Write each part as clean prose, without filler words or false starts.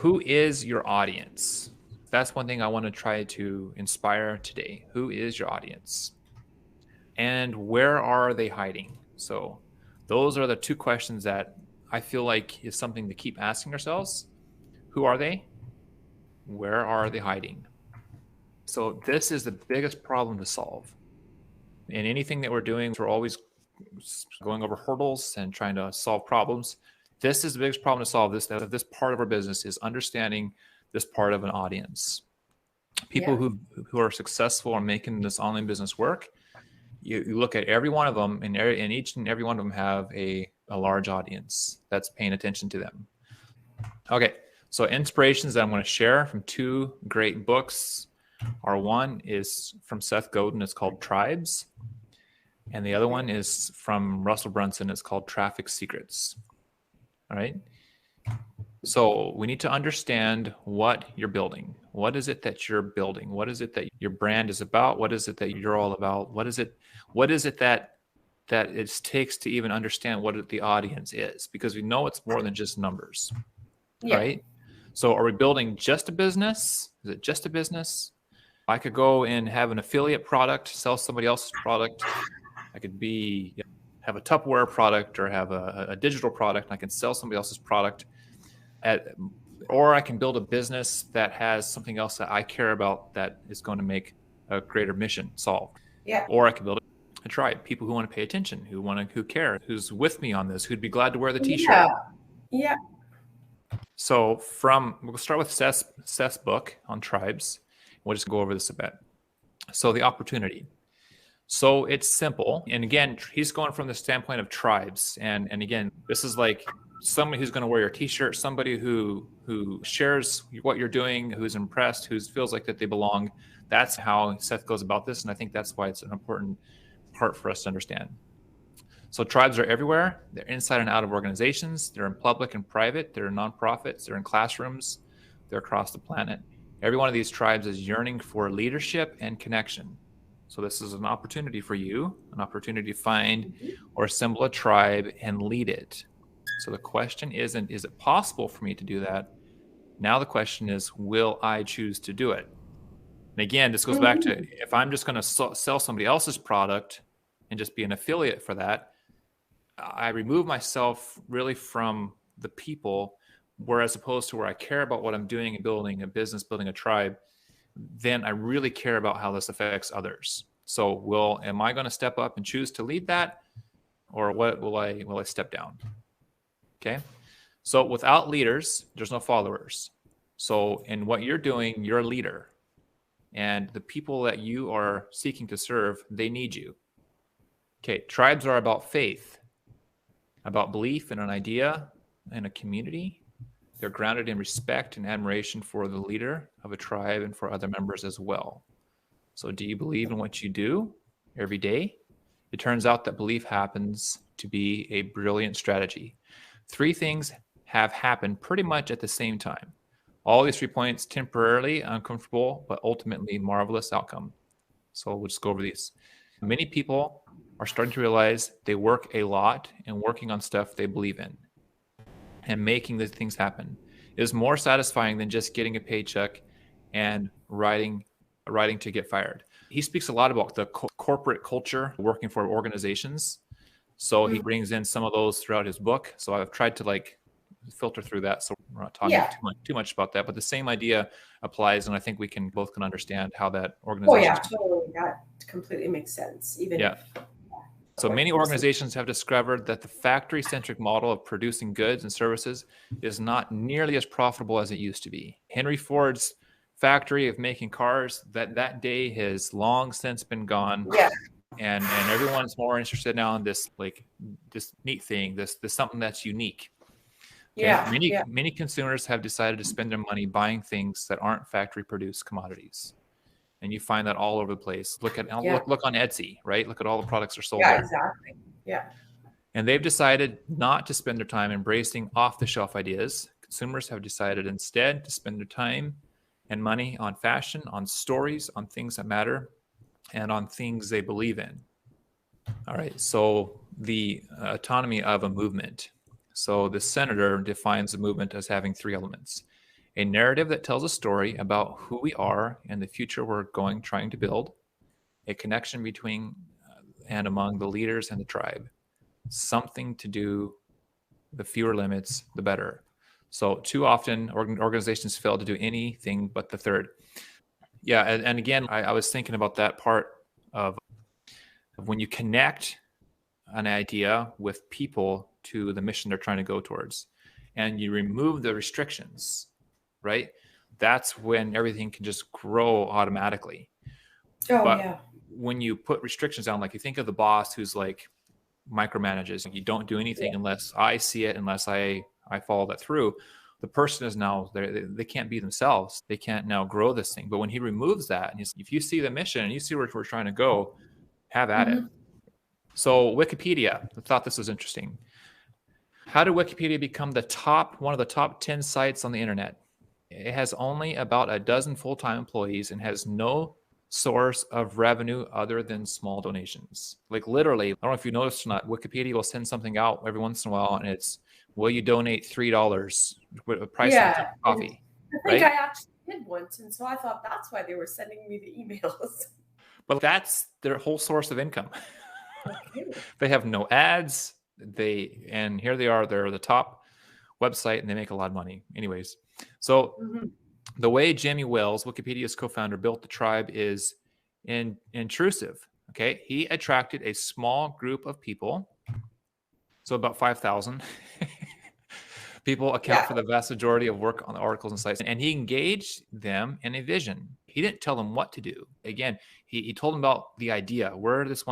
who is your audience? That's one thing I want to try to inspire today. Who is your audience? And where are they hiding? So those are the two questions that I feel like is something to keep asking ourselves. Who are they? Where are they hiding? So this is the biggest problem to solve. In anything that we're doing, we're always going over hurdles and trying to solve problems. This is the biggest problem to solve. This part of our business is understanding this part of an audience. People who are successful in making this online business work, you look at every one of them, and each and every one of them have a large audience that's paying attention to them. Okay, so inspirations that I'm going to share from two great books are, one is from Seth Godin. It's called Tribes. And the other one is from Russel Brunson. It's called Traffic Secrets. All right. So we need to understand what you're building. What is it that you're building? What is it that your brand is about? What is it that you're all about? What is it that it takes to even understand what the audience is? Because we know it's more than just numbers. Right? So are we building just a business? Is it just a business? I could go and have an affiliate product, sell somebody else's product. I could have a Tupperware product or have a digital product, and I can sell somebody else's product. Or I can build a business that has something else that I care about that is going to make a greater mission solved. Yeah. Or I can build a tribe, people who want to pay attention, who care, who's with me on this, who'd be glad to wear the t-shirt. Yeah. So we'll start with Seth's book on tribes. We'll just go over this a bit. So the opportunity. So it's simple. And again, he's going from the standpoint of tribes. And again, this is like somebody who's going to wear your t-shirt, somebody who shares what you're doing, who's impressed, who feels like that they belong. That's how Seth goes about this. And I think that's why it's an important part for us to understand. So tribes are everywhere. They're inside and out of organizations. They're in public and private. They're in nonprofits. They're in classrooms. They're across the planet. Every one of these tribes is yearning for leadership and connection. So this is an opportunity for you, an opportunity to find or assemble a tribe and lead it. So the question isn't, is it possible for me to do that? Now the question is, will I choose to do it? And again, this goes back to, if I'm just going to sell somebody else's product and just be an affiliate for that, I remove myself really from the people, whereas opposed to where I care about what I'm doing and building a business, building a tribe, then I really care about how this affects others. So am I going to step up and choose to lead that, or what will I step down? Okay. So without leaders, there's no followers. So in what you're doing, you're a leader, and the people that you are seeking to serve, they need you. Okay. Tribes are about faith, about belief in an idea and a community. They're grounded in respect and admiration for the leader of a tribe and for other members as well. So do you believe in what you do every day? It turns out that belief happens to be a brilliant strategy. 3 things have happened pretty much at the same time. All these 3 points, temporarily uncomfortable, but ultimately marvelous outcome. So we'll just go over these. Many people are starting to realize they work a lot and working on stuff they believe in and making these things happen is more satisfying than just getting a paycheck and writing to get fired. He speaks a lot about the corporate culture working for organizations. So he brings in some of those throughout his book. So I've tried to filter through that. So we're not talking too much about that, but the same idea applies. And I think we both can understand how that organization. Oh yeah, totally. That completely makes sense. So many organizations have discovered that the factory-centric model of producing goods and services is not nearly as profitable as it used to be. Henry Ford's factory of making cars, that day has long since been gone. Yeah. And everyone's more interested now in this neat thing, this something that's unique. Okay? Yeah. Many consumers have decided to spend their money buying things that aren't factory-produced commodities. And you find that all over the place. Look on Etsy, right? Look at all the products that are sold there. Exactly. Yeah. And they've decided not to spend their time embracing off-the-shelf ideas. Consumers have decided instead to spend their time and money on fashion, on stories, on things that matter, and on things they believe in. All right. So the autonomy of a movement. So the senator defines a movement as having 3 elements: A narrative that tells a story about who we are and the future we're trying to build. A connection between and among the leaders and the tribe. Something to do, the fewer limits, the better. So too often organizations fail to do anything but the third. Yeah, and again, I was thinking about that part of when you connect an idea with people to the mission they're trying to go towards, and you remove the restrictions, right? That's when everything can just grow automatically. Oh, But yeah. when you put restrictions down, like you think of the boss who's like micromanages, you don't do anything unless I see it, unless I follow that through. The person is now they can't be themselves. They can't now grow this thing. But when he removes that, and if you see the mission and you see where we're trying to go, have at it. So Wikipedia, I thought this was interesting. How did Wikipedia become one of the top 10 sites on the internet? It has only about a dozen full-time employees and has no source of revenue other than small donations. Like literally, I don't know if you noticed or not, Wikipedia will send something out every once in a while and it's, will you donate $3 with a price of a cup of coffee? I think I actually did once, and so I thought that's why they were sending me the emails. But that's their whole source of income. Okay. They have no ads. And here they are, they're the top website and they make a lot of money. Anyways, so the way Jamie Wales, Wikipedia's co-founder, built the tribe is intrusive. Okay, he attracted a small group of people, so about 5,000 people account for the vast majority of work on the articles and sites, and he engaged them in a vision. He didn't tell them what to do. Again, he told them about the idea, where this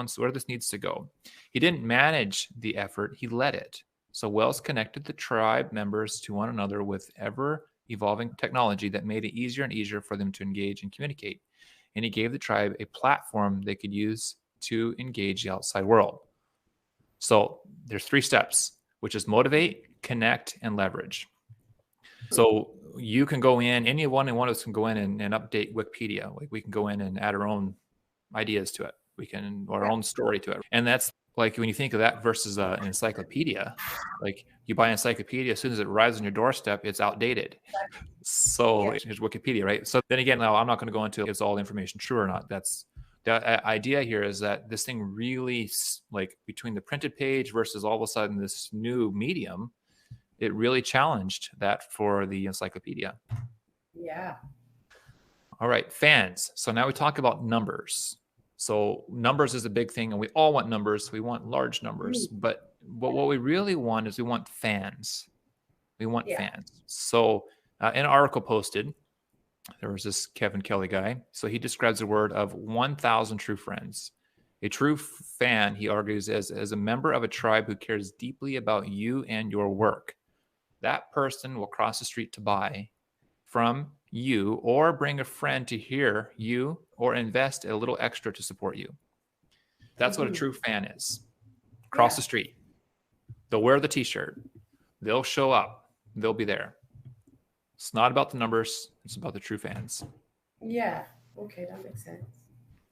needs to go. He didn't manage the effort; he led it. So Wells connected the tribe members to one another with ever-evolving technology that made it easier and easier for them to engage and communicate. And he gave the tribe a platform they could use to engage the outside world. So there's 3 steps, which is motivate, connect, and leverage. So you can go in, any one of us can go in and update Wikipedia. Like we can go in and add our own ideas to it. We can, or our own story to it. And that's like when you think of that versus an encyclopedia, like you buy an encyclopedia, as soon as it arrives on your doorstep, it's outdated. So here's Wikipedia, right? So then again, now I'm not going to go into is all the information true or not. That's the idea here, is that this thing really, like between the printed page versus all of a sudden this new medium, it really challenged that for the encyclopedia. Yeah. All right, fans. So now we talk about numbers. So numbers is a big thing, and we all want numbers. We want large numbers, but what we really want is we want fans. We want fans. So an article posted, there was this Kevin Kelly guy. So he describes the word of 1,000 true friends. A true fan, he argues, as a member of a tribe who cares deeply about you and your work. That person will cross the street to buy from you or bring a friend to hear you or invest a little extra to support you. That's what a true fan is. Cross the street. They'll wear the t-shirt. They'll show up. They'll be there. It's not about the numbers. It's about the true fans. Yeah. Okay, that makes sense.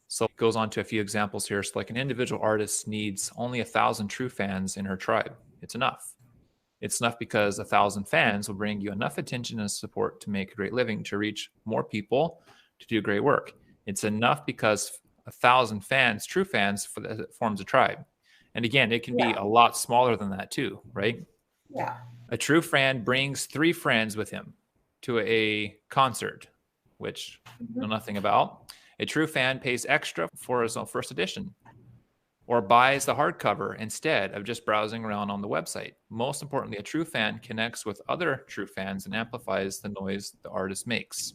So it goes on to a few examples here. So like an individual artist needs only 1,000 true fans in her tribe. It's enough. It's enough because 1,000 fans will bring you enough attention and support to make a great living, to reach more people, to do great work. It's enough because 1,000 fans, true fans, forms a tribe. And again, it can be a lot smaller than that too, right? Yeah. A true fan brings 3 friends with him to a concert, which I know nothing about. A true fan pays extra for his own first edition, or buys the hardcover instead of just browsing around on the website. Most importantly, a true fan connects with other true fans and amplifies the noise the artist makes.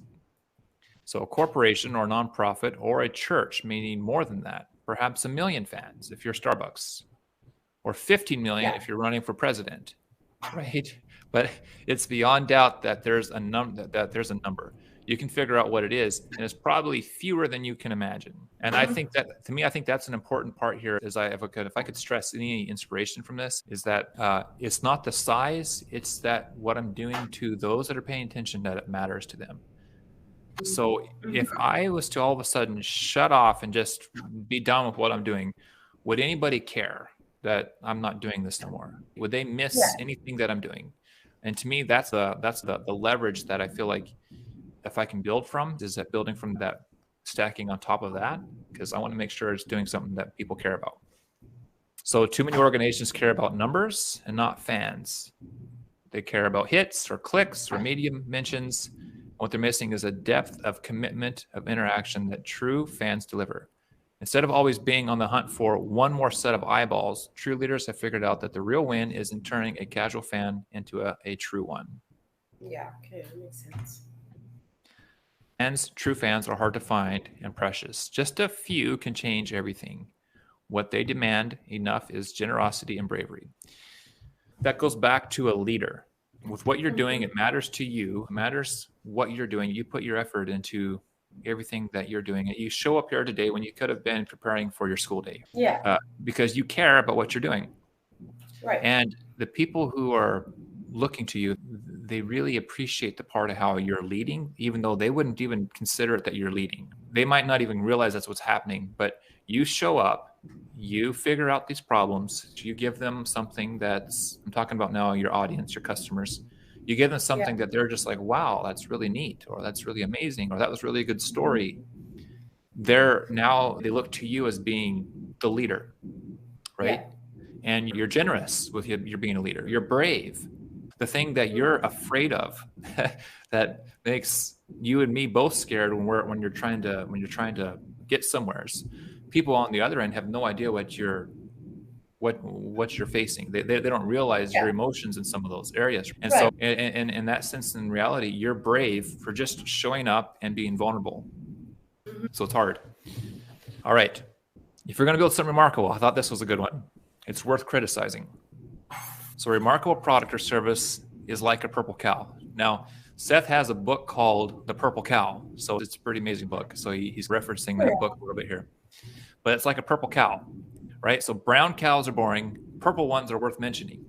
So a corporation or nonprofit or a church may need more than that. Perhaps 1 million fans if you're Starbucks, or 15 million if you're running for president, right? But it's beyond doubt that there's a number. You can figure out what it is, and it's probably fewer than you can imagine. And I think that, to me, I think that's an important part here. Is if I could stress any inspiration from this, is that it's not the size; it's that what I'm doing to those that are paying attention, that it matters to them. So if I was to all of a sudden shut off and just be done with what I'm doing, would anybody care that I'm not doing this no more? Would they miss anything that I'm doing? And to me, that's the leverage that I feel like if I can build from, is that building from that, stacking on top of that, because I want to make sure it's doing something that people care about. So too many organizations care about numbers and not fans. They care about hits or clicks or media mentions. What they're missing is a depth of commitment of interaction that true fans deliver. Instead of always being on the hunt for one more set of eyeballs, true leaders have figured out that the real win is in turning a casual fan into a true one. Yeah, okay, that makes sense. Fans, true fans are hard to find and precious. Just a few can change everything. What they demand enough is generosity and bravery. That goes back to a leader. With what you're doing, it matters to you. It matters what you're doing. You put your effort into everything that you're doing. You show up here today when you could have been preparing for your school day. Yeah. Because you care about what you're doing. Right. And the people who are looking to you, they really appreciate the part of how you're leading, even though they wouldn't even consider it that you're leading. They might not even realize that's what's happening, but you show up, you figure out these problems, you give them something that's, I'm talking about now your audience, your customers, you give them something that they're just like, wow, that's really neat, or that's really amazing, or that was really a good story. Now they look to you as being the leader, right? Yeah. And you're generous with you're being a leader. You're brave. The thing that you're afraid of that makes you and me both scared when you're trying to get somewheres. People on the other end have no idea what you're facing. They don't realize your emotions in some of those areas. And so in that sense, in reality, you're brave for just showing up and being vulnerable. So it's hard. All right. If you're going to build something remarkable, I thought this was a good one. It's worth criticizing. So a remarkable product or service is like a purple cow. Now, Seth has a book called The Purple Cow. So it's a pretty amazing book. So he's referencing that book a little bit here. But it's like a purple cow, right? So brown cows are boring. Purple ones are worth mentioning.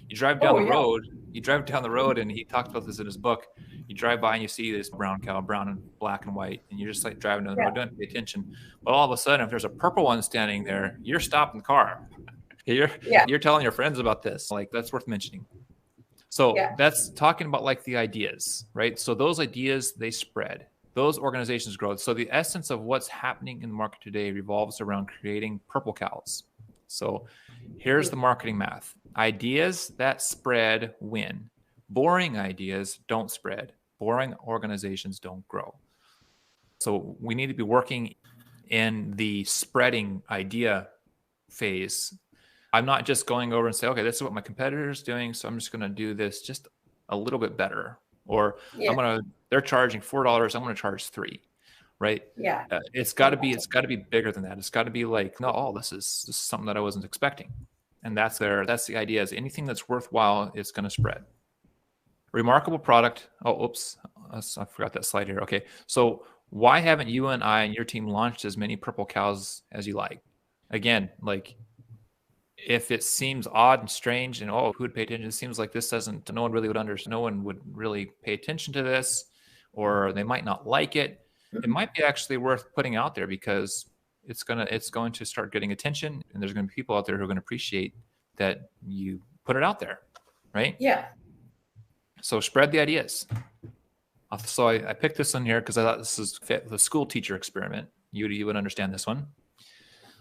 You drive down the road, and he talked about this in his book. You drive by and you see this brown cow, brown and black and white, and you're just like driving down the road, don't pay attention. But all of a sudden, if there's a purple one standing there, you're stopping the car. You're telling your friends about this. Like, that's worth mentioning. So that's talking about like the ideas, right? So those ideas, they spread. Those organizations grow. So the essence of what's happening in the market today revolves around creating purple cows. So here's the marketing math. Ideas that spread win. Boring ideas don't spread. Boring organizations don't grow. So we need to be working in the spreading idea phase. I'm not just going over and say, okay, this is what my competitor is doing, so I'm just going to do this just a little bit better. Or they're charging $4, I'm going to charge $3, right? Yeah. It's got to be bigger than that. It's got to be like, no, this is something that I wasn't expecting. And that's the idea, is anything that's worthwhile is going to spread. Remarkable product. Oh, oops. I forgot that slide here. Okay. So why haven't you and I and your team launched as many purple cows as you like? Again, like, if it seems odd and strange and, who would pay attention? It seems like no one really would understand. No one would really pay attention to this, or they might not like it. It might be actually worth putting out there, because it's going to start getting attention, and there's going to be people out there who are going to appreciate that you put it out there, right? Yeah. So spread the ideas. So I picked this one here because I thought this is the school teacher experiment. You would understand this one.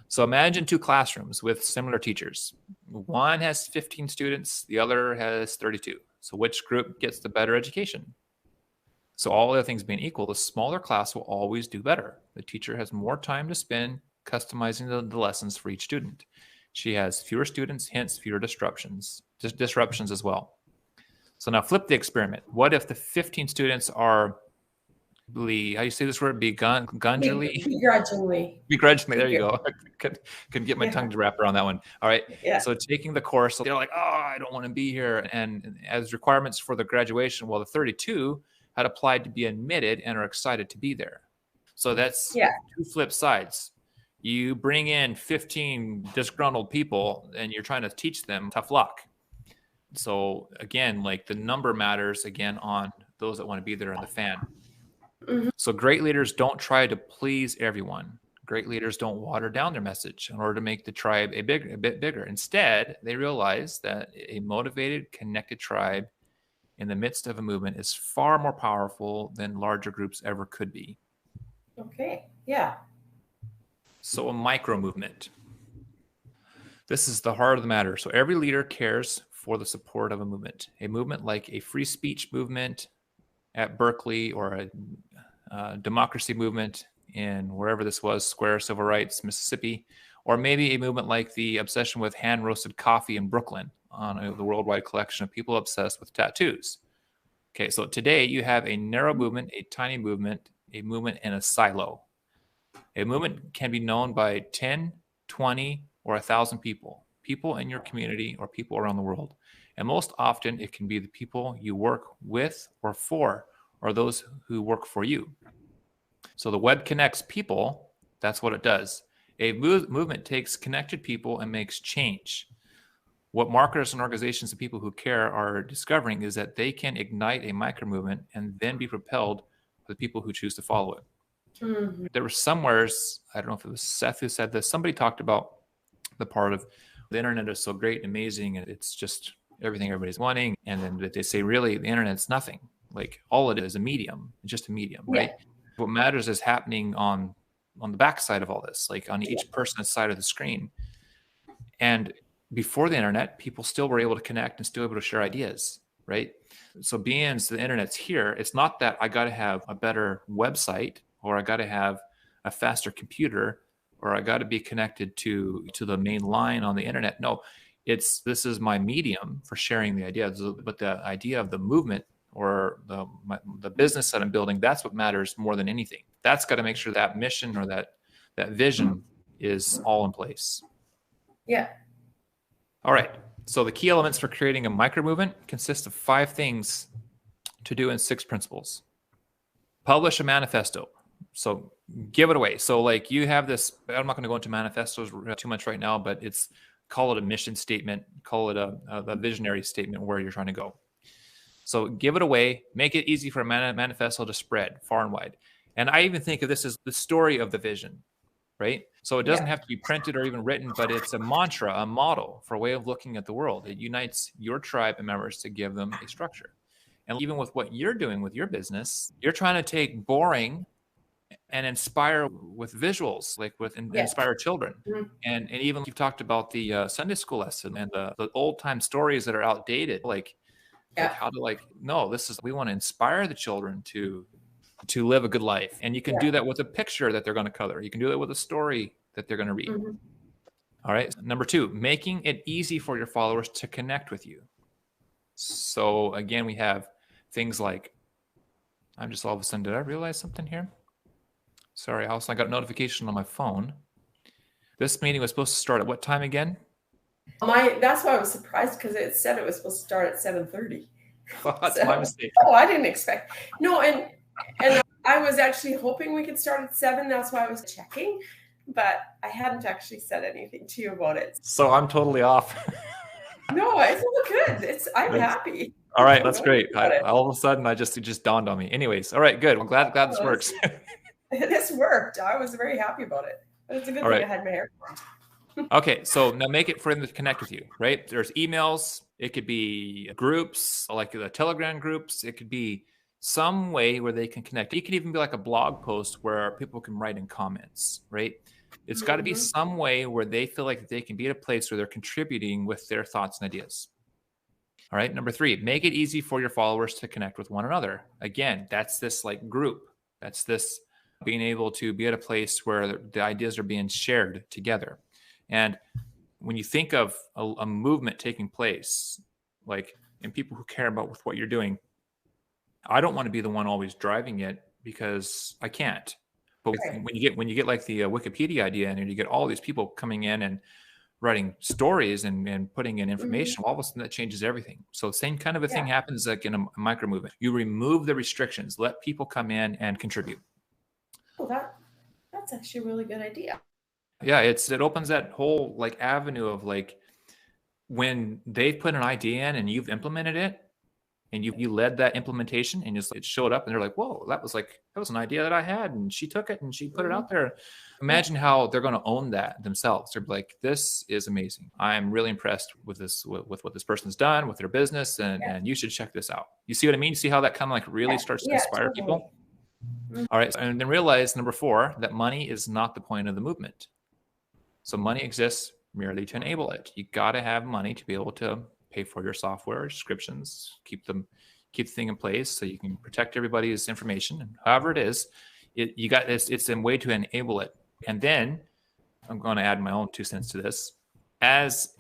So imagine two classrooms with similar teachers. One has 15 students, the other has 32. So which group gets the better education? So all other things being equal, the smaller class will always do better. The teacher has more time to spend customizing the lessons for each student. She has fewer students, hence fewer disruptions as well. So now flip the experiment. What if the 15 students are, how do you say this word? Begrudgingly. There you go. Couldn't get my tongue to wrap around that one. All right. Yeah. So taking the course, they're like, I don't want to be here. And as requirements for the graduation, the 32 had applied to be admitted and are excited to be there. So that's two flip sides. You bring in 15 disgruntled people and you're trying to teach them, tough luck. So again, like, the number matters again on those that want to be there on the fan. Mm-hmm. So great leaders don't try to please everyone. Great leaders don't water down their message in order to make the tribe a bit bigger. Instead, they realize that a motivated, connected tribe in the midst of a movement is far more powerful than larger groups ever could be. Okay. Yeah. So a micro movement. This is the heart of the matter. So every leader cares for the support of a movement like a free speech movement at Berkeley, or a democracy movement in wherever this was, Square Civil Rights, Mississippi, or maybe a movement like the obsession with hand roasted coffee in Brooklyn on the worldwide collection of people obsessed with tattoos. Okay, so today you have a narrow movement, a tiny movement, a movement in a silo. A movement can be known by 10, 20, or 1,000 people, people in your community or people around the world. And most often it can be the people you work with or for, or those who work for you. So the web connects people. That's what it does. A movement takes connected people and makes change. What marketers and organizations and people who care are discovering is that they can ignite a micro movement and then be propelled by the people who choose to follow it. Mm-hmm. There were somewheres, I don't know if it was Seth who said this, somebody talked about the part of the internet is so great and amazing, and it's just everything everybody's wanting. And then they say, really, the internet's nothing. Like, all it is a medium. It's just a medium, right? Yeah. What matters is happening on the backside of all this, like on each person's side of the screen. And before the internet, people still were able to connect and still able to share ideas, right? So being the internet's here, it's not that I got to have a better website, or I got to have a faster computer, or I got to be connected to the main line on the internet. No, this is my medium for sharing the ideas. But the idea of the movement or the business that I'm building, that's what matters more than anything. That's got to make sure that mission or that vision is all in place. Yeah. All right. So the key elements for creating a micro movement consist of 5 things to do and 6 principles. Publish a manifesto. So give it away. So like you have this, I'm not going to go into manifestos too much right now, but call it a mission statement, call it a visionary statement where you're trying to go. So give it away, make it easy for a manifesto to spread far and wide. And I even think of this as the story of the vision, right? So it doesn't have to be printed or even written, but it's a mantra, a model for a way of looking at the world. It unites your tribe and members to give them a structure. And even with what you're doing with your business, you're trying to take boring and inspire with visuals, like inspire children. Mm-hmm. And even you've talked about the Sunday school lesson and the old time stories that are outdated, like how to no, we want to inspire the children to live a good life. And you can do that with a picture that they're going to color. You can do that with a story that they're going to read. Mm-hmm. All right. Number 2, making it easy for your followers to connect with you. So again, we have things like, I'm just all of a sudden, did I realize something here? Sorry, Allison, I got a notification on my phone. This meeting was supposed to start at what time again? That's why I was surprised, because it said it was supposed to start at 7:30. Well, that's my mistake. Oh, I didn't expect. No, and I was actually hoping we could start at 7. That's why I was checking, but I hadn't actually said anything to you about it. So I'm totally off. No, it's all good. I'm happy. All right, that's great. All of a sudden, it just dawned on me. Anyways, all right, good. I'm glad this works. This worked. I was very happy about it. It's a good thing I had my hair formed. Okay, so now make it for them to connect with you, right? There's emails. It could be groups, like the Telegram groups. It could be some way where they can connect. It could even be like a blog post where people can write in comments, right? It's got to be some way where they feel like they can be at a place where they're contributing with their thoughts and ideas. All right, number 3, make it easy for your followers to connect with one another. Again, that's this like group. That's this being able to be at a place where the ideas are being shared together. And when you think of a movement taking place, like, and people who care about with what you're doing, I don't want to be the one always driving it, because I can't. But when you get like the Wikipedia idea, and you get all these people coming in and writing stories and putting in information, all of a sudden that changes everything. So same kind of a thing happens like in a micro movement. You remove the restrictions, let people come in and contribute. Well, that's actually a really good idea. Yeah, it opens that whole like avenue of like, when they've put an idea in and you've implemented it, and you led that implementation, and it showed up, and they're like, whoa, that was an idea that I had, and she took it and she put it out there. Imagine how they're going to own that themselves. They're like, this is amazing. I'm really impressed with this, with what this person's done with their business, and you should check this out. You see what I mean? You see how that kind of like really starts to inspire people? All right. And then realize, number 4, that money is not the point of the movement. So money exists merely to enable it. You got to have money to be able to pay for your software subscriptions, keep the thing in place so you can protect everybody's information. And however it is, it's a way to enable it. And then I'm going to add my own 2 cents to this. As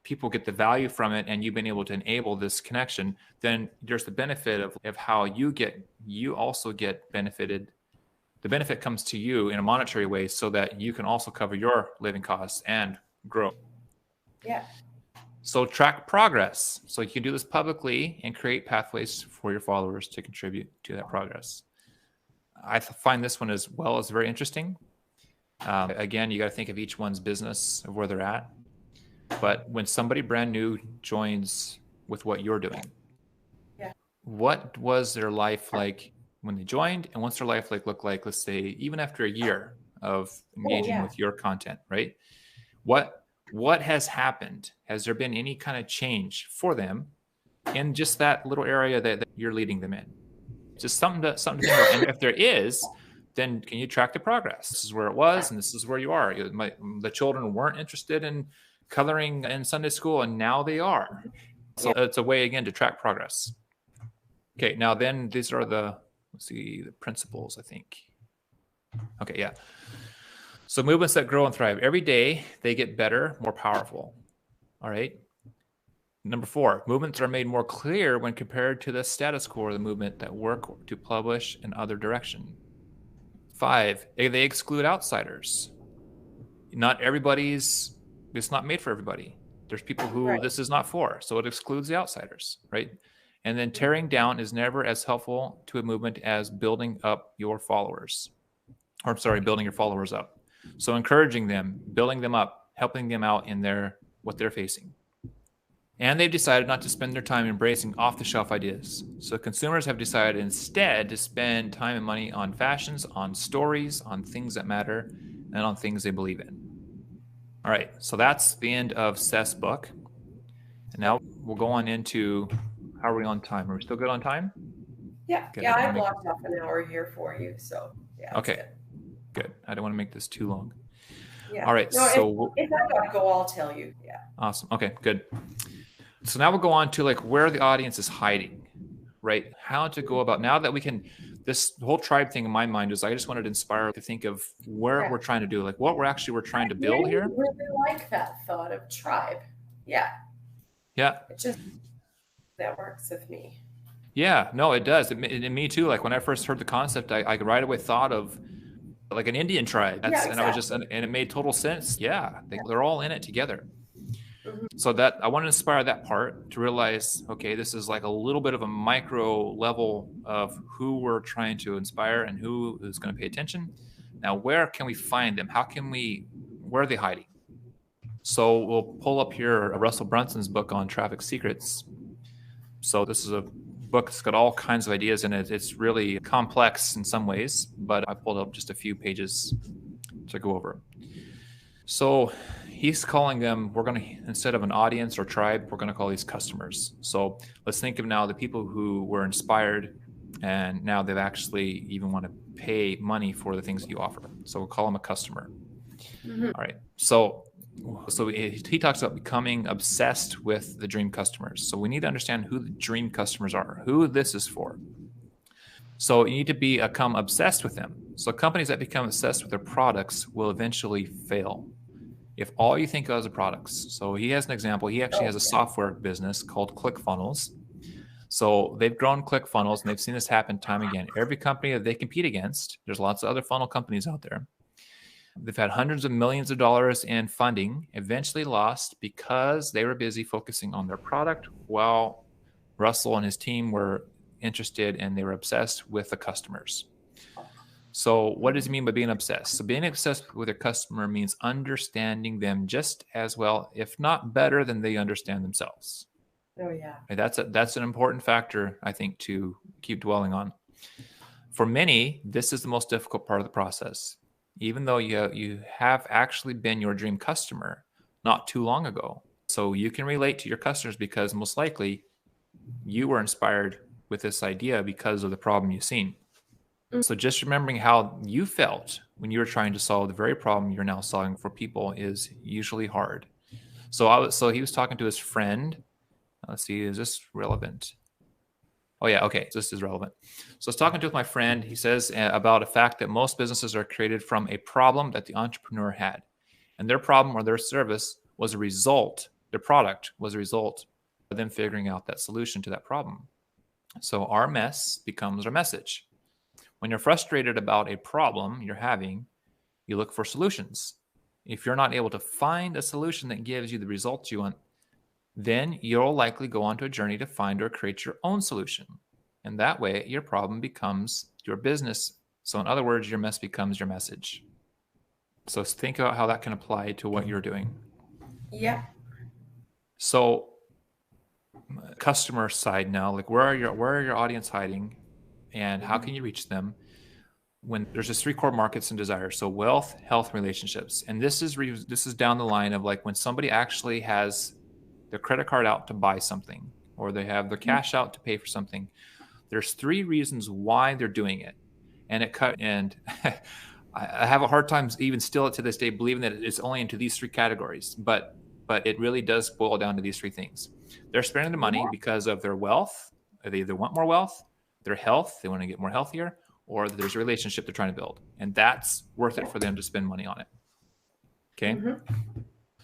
people get the value from it, and you've been able to enable this connection, then there's the benefit of how you also get benefited. The benefit comes to you in a monetary way, so that you can also cover your living costs and grow. Yeah. So track progress. So you can do this publicly and create pathways for your followers to contribute to that progress. I find this one as well as very interesting. Again, you got to think of each one's business, of where they're at. But when somebody brand new joins with what you're doing, what was their life like when they joined, and what's their life look like, let's say, even after a year of engaging with your content, right? What has happened? Has there been any kind of change for them in just that little area that you're leading them in? Just something to think about. And if there is, then can you track the progress? This is where it was, and this is where you are. The children weren't interested in coloring in Sunday school, and now they are. So it's a way, again, to track progress. Okay, now then these are the principles, I think. Okay, yeah. So movements that grow and thrive. Every day they get better, more powerful. All right. Number 4, movements are made more clear when compared to the status quo of the movement that work to publish in other direction. 5, they exclude outsiders. It's not made for everybody. There's people who this is not for, so it excludes the outsiders, right? And then tearing down is never as helpful to a movement as building up your followers. Building your followers up. So encouraging them, building them up, helping them out in what they're facing. And they've decided not to spend their time embracing off-the-shelf ideas. So consumers have decided instead to spend time and money on fashions, on stories, on things that matter, and on things they believe in. All right, so that's the end of Seth's book. And now we'll go on into, how are we on time? Are we still good on time? Yeah, good. I blocked off an hour here for you, so yeah. Okay, good. I don't want to make this too long. Yeah. All right, so if I gotta go, I'll tell you. Yeah. Awesome. Okay, good. So now we'll go on to where the audience is hiding, right? How to go about, now that we can, this whole tribe thing in my mind is, I just wanted to inspire to think of where we're trying to do, what we're trying to build here. I really like that thought of tribe. Yeah. Yeah. That works with me. Yeah, no, it does. And me too. When I first heard the concept, I right away thought of an Indian tribe. Exactly. And it made total sense. Yeah. They're all in it together. So that I want to inspire that part to realize, okay, this is a little bit of a micro level of who we're trying to inspire and who is going to pay attention. Now, where can we find them? Where are they hiding? So we'll pull up here Russel Brunson's book on traffic secrets. So this is a book that's got all kinds of ideas in it. It's really complex in some ways, but I pulled up just a few pages to go over. So he's calling them, instead of an audience or tribe, we're going to call these customers. So let's think of now the people who were inspired, and now they've actually even want to pay money for the things that you offer. So we'll call them a customer. All right. So he talks about becoming obsessed with the dream customers. So we need to understand who the dream customers are, who this is for. So you need to become obsessed with them. So companies that become obsessed with their products will eventually fail if all you think of is the products. So he has an example. He actually has a software business called ClickFunnels. So they've grown ClickFunnels, and they've seen this happen time and again. Every company that they compete against, there's lots of other funnel companies out there. They've had hundreds of millions of dollars in funding, eventually lost because they were busy focusing on their product, while Russell and his team were interested and they were obsessed with the customers. So what does he mean by being obsessed? So being obsessed with a customer means understanding them just as well, if not better, than they understand themselves. Oh, yeah. And that's an important factor, I think, to keep dwelling on. For many, this is the most difficult part of the process. Even though you have actually been your dream customer not too long ago. So you can relate to your customers because most likely you were inspired with this idea because of the problem you've seen. So just remembering how you felt when you were trying to solve the very problem you're now solving for people is usually hard. So he was talking to his friend. Let's see, is this relevant? Oh yeah, okay, this is relevant. So I was talking to my friend. He says about a fact that most businesses are created from a problem that the entrepreneur had. And their problem or their service was a result, their product was a result of them figuring out that solution to that problem. So our mess becomes our message. When you're frustrated about a problem you're having, you look for solutions. If you're not able to find a solution that gives you the results you want, then you'll likely go on to a journey to find or create your own solution. And that way, your problem becomes your business. So, in other words, your mess becomes your message. So, think about how that can apply to what you're doing. Yeah. So, customer side now, like where are your audience hiding, and how can you reach them? When there's just 3 core markets and desires, so wealth, health, relationships, and this is down the line of like when somebody actually has their credit card out to buy something, or they have their cash out to pay for something. There's 3 reasons why they're doing it, and I have a hard time even still to this day believing that it's only into these 3 categories, but it really does boil down to these 3 things. They're spending the money because of their wealth. They either want more wealth, their health, they want to get more healthier, or there's a relationship they're trying to build, and that's worth it for them to spend money on it. Okay.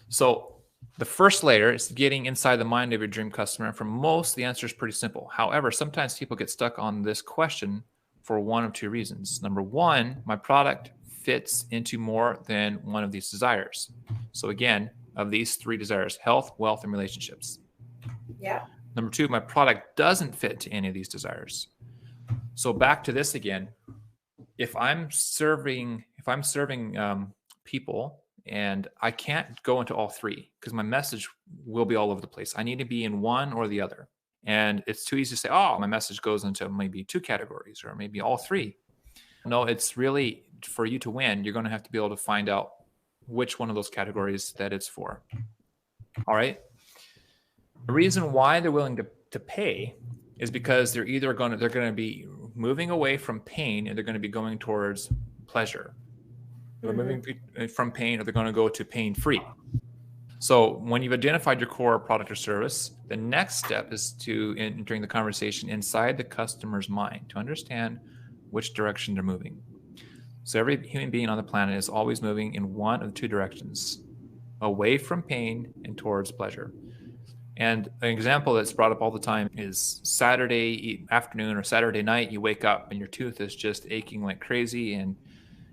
So the first layer is getting inside the mind of your dream customer. For most, the answer is pretty simple. However, sometimes people get stuck on this question for one of 2 reasons. Number one, my product fits into more than one of these desires. So again, of these 3 desires, health, wealth, and relationships. Yeah. Number 2, my product doesn't fit to any of these desires. So back to this again. If I'm serving people, and I can't go into all 3 because my message will be all over the place. I need to be in one or the other. And it's too easy to say, oh, my message goes into maybe 2 categories or maybe all 3. No, it's really for you to win. You're going to have to be able to find out which one of those categories that it's for. All right. The reason why they're willing to pay is because they're going to be moving away from pain, and they're going to be going towards pleasure. They're moving from pain, or they're going to go to pain-free. So when you've identified your core product or service, the next step is to, during the conversation, inside the customer's mind to understand which direction they're moving. So every human being on the planet is always moving in one of 2 directions, away from pain and towards pleasure. And an example that's brought up all the time is Saturday afternoon or Saturday night, you wake up and your tooth is just aching like crazy, and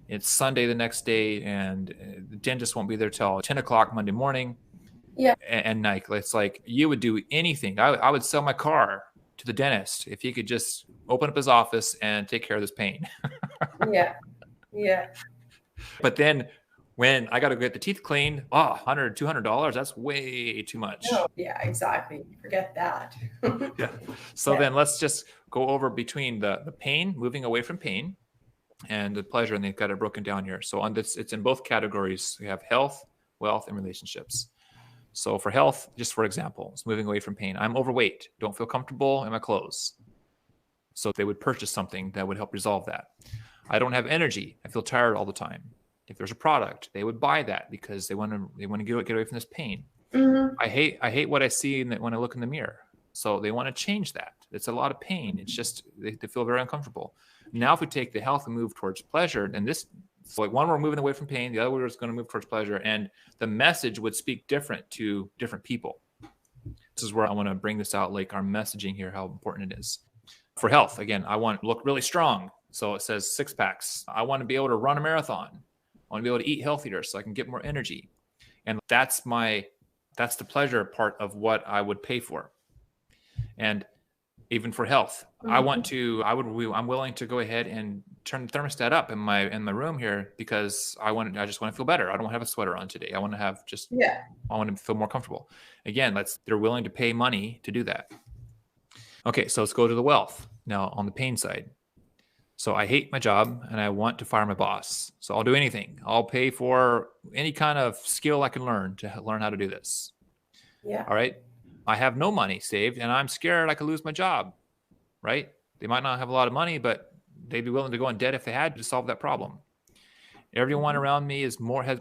it's Sunday the next day, and the dentist won't be there till 10 o'clock Monday morning. Yeah. And like, it's like you would do anything. I would sell my car to the dentist if he could just open up his office and take care of this pain. Yeah. Yeah. But then when I got to get the teeth cleaned, $100, $200, that's way too much. No, yeah, exactly. Forget that. Yeah. So then let's just go over between the pain, moving away from pain, and the pleasure, and they've got it broken down here. So on this, it's in both categories. We have health, wealth, and relationships. So for health, just for example, it's moving away from pain. I'm overweight, don't feel comfortable in my clothes. So they would purchase something that would help resolve that. I don't have energy, I feel tired all the time. If there's a product, they would buy that because they want to get away from this pain. I hate what I see when I look in the mirror. So they want to change that. It's a lot of pain. It's just they feel very uncomfortable. Now, if we take the health and move towards pleasure, and this, so like one, we're moving away from pain, the other one is going to move towards pleasure, and the message would speak different to different people. This is where I want to bring this out, like our messaging here, how important it is. For health, again, I want to look really strong. So it says 6 packs. I want to be able to run a marathon. I want to be able to eat healthier so I can get more energy. And that's the pleasure part of what I would pay for. And even for health, I'm willing to go ahead and turn the thermostat up in my room here because I just want to feel better. I don't want to have a sweater on today. I want to have I want to feel more comfortable. Again, they're willing to pay money to do that. Okay, so let's go to the wealth now on the pain side. So I hate my job and I want to fire my boss. So I'll do anything. I'll pay for any kind of skill I can learn to learn how to do this. Yeah. All right. I have no money saved and I'm scared I could lose my job. Right. They might not have a lot of money, but they'd be willing to go in debt if they had to solve that problem. Everyone around me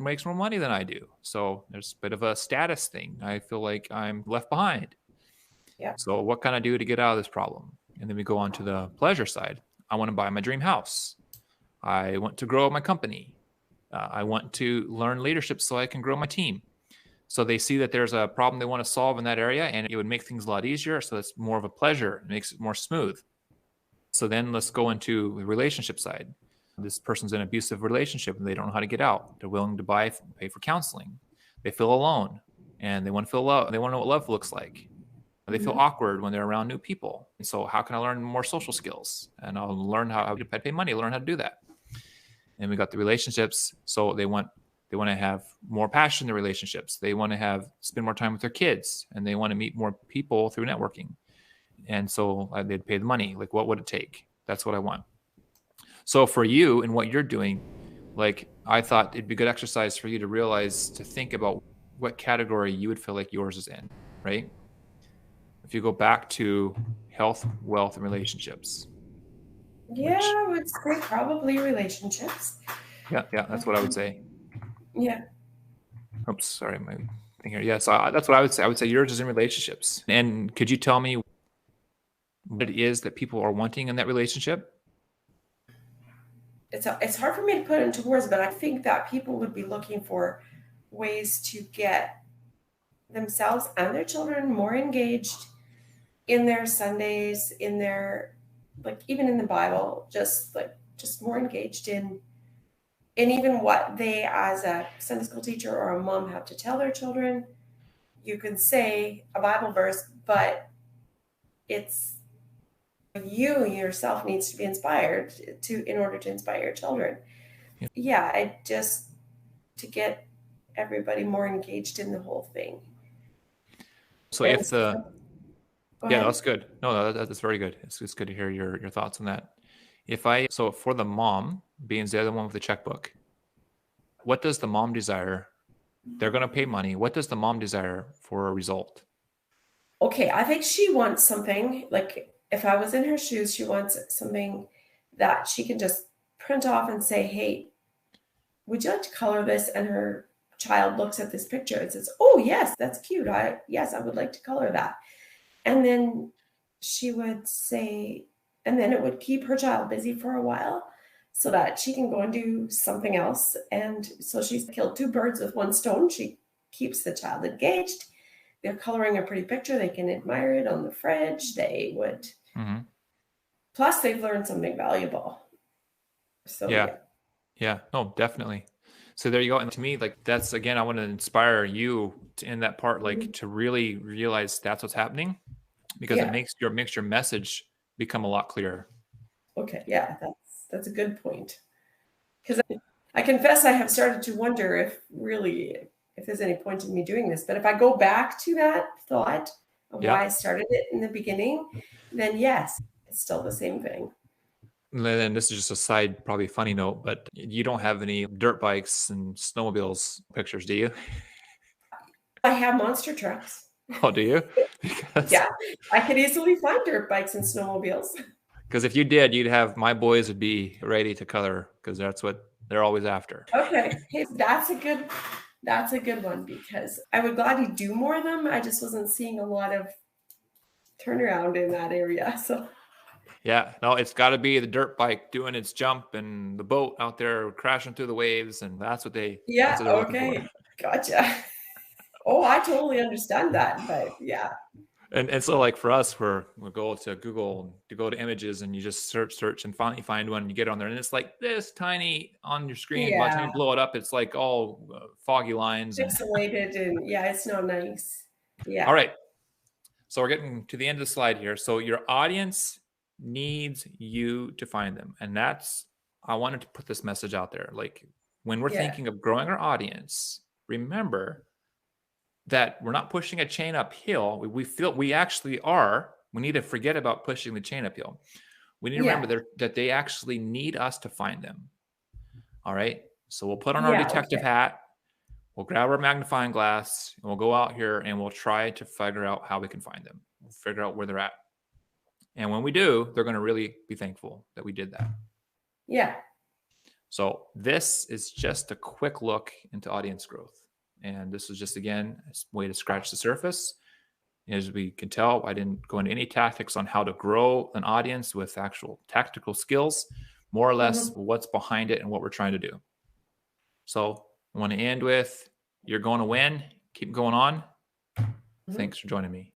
makes more money than I do. So there's a bit of a status thing. I feel like I'm left behind. Yeah. So what can I do to get out of this problem? And then we go on to the pleasure side. I want to buy my dream house. I want to grow my company. I want to learn leadership so I can grow my team. So they see that there's a problem they want to solve in that area, and it would make things a lot easier. So it's more of a pleasure. It makes it more smooth. So then let's go into the relationship side. This person's in an abusive relationship and they don't know how to get out. They're willing to pay for counseling. They feel alone and they want to feel love. They want to know what love looks like. They feel awkward when they're around new people. And so how can I learn more social skills? And I'll learn how to pay money, learn how to do that. And we got the relationships. So they want to have more passion in their relationships. They want to spend more time with their kids, and they want to meet more people through networking. And so they'd pay the money. Like, what would it take? That's what I want. So for you and what you're doing, like, I thought it'd be good exercise for you to think about what category you would feel like yours is in, right? If you go back to health, wealth, and relationships. Yeah, I would say probably relationships. Yeah, that's what I would say. Yeah. Oops, sorry, my thing here. Yeah, so that's what I would say. I would say yours is in relationships. And could you tell me what it is that people are wanting in that relationship? It's hard for me to put into words, but I think that people would be looking for ways to get themselves and their children more engaged in their Sundays, in their, like, even in the Bible, just more engaged in even what they as a Sunday school teacher or a mom have to tell their children. You can say a Bible verse, but it's you yourself needs to be inspired in order to inspire your children. I just to get everybody more engaged in the whole thing. So that's good. No, that's very good. It's good to hear your thoughts on that. So for the mom, being the other one with the checkbook, what does the mom desire? They're going to pay money. What does the mom desire for a result? Okay, I think she wants something, like, if I was in her shoes, she wants something that she can just print off and say, hey, would you like to color this? And her child looks at this picture and says, oh, yes, that's cute. I would like to color that. And then she would say, and then it would keep her child busy for a while so that she can go and do something else. And so she's killed two birds with one stone. She keeps the child engaged. They're coloring a pretty picture. They can admire it on the fridge. They would. Mm-hmm. Plus, they've learned something valuable. So yeah, no, definitely. So there you go. And to me, like, that's, again, I want to inspire you in that part, like, to really realize that's what's happening, because it makes your message become a lot clearer. Okay, yeah, that's a good point. Because I confess I have started to wonder if there's any point in me doing this. But if I go back to that thought of why I started it in the beginning, then yes, it's still the same thing. And then this is just a side, probably funny note, but you don't have any dirt bikes and snowmobiles pictures, do you? I have monster trucks. Oh, do you? Yeah, I could easily find dirt bikes and snowmobiles. Because if you did, you'd have my boys would be ready to color, because that's what they're always after. Okay, hey, that's a good one, because I would gladly do more of them. I just wasn't seeing a lot of turnaround in that area. So yeah, no, it's got to be the dirt bike doing its jump and the boat out there crashing through the waves, and that's what they. Yeah. That's what Okay. Gotcha. Oh, I totally understand that, but yeah. And so, like, for us, we'll go to Google, to go to images, and you just search and finally find one. You get on there, and it's like this tiny on your screen. By the time you blow it up, it's like all foggy lines, pixelated, and it's not nice. Yeah. All right. So we're getting to the end of the slide here. So your audience needs you to find them, and that's I wanted to put this message out there. Like when we're Yeah. thinking of growing our audience, remember that we're not pushing a chain uphill. We feel we actually are. We need to forget about pushing the chain uphill. We need to remember that they actually need us to find them. All right. So we'll put on our detective hat. We'll grab our magnifying glass and we'll go out here and we'll try to figure out how we can find them. We'll figure out where they're at. And when we do, they're going to really be thankful that we did that. Yeah. So this is just a quick look into audience growth. And this is just, again, a way to scratch the surface. As we can tell, I didn't go into any tactics on how to grow an audience with actual tactical skills, more or less what's behind it and what we're trying to do. So I want to end with, you're going to win. Keep going on. Thanks for joining me.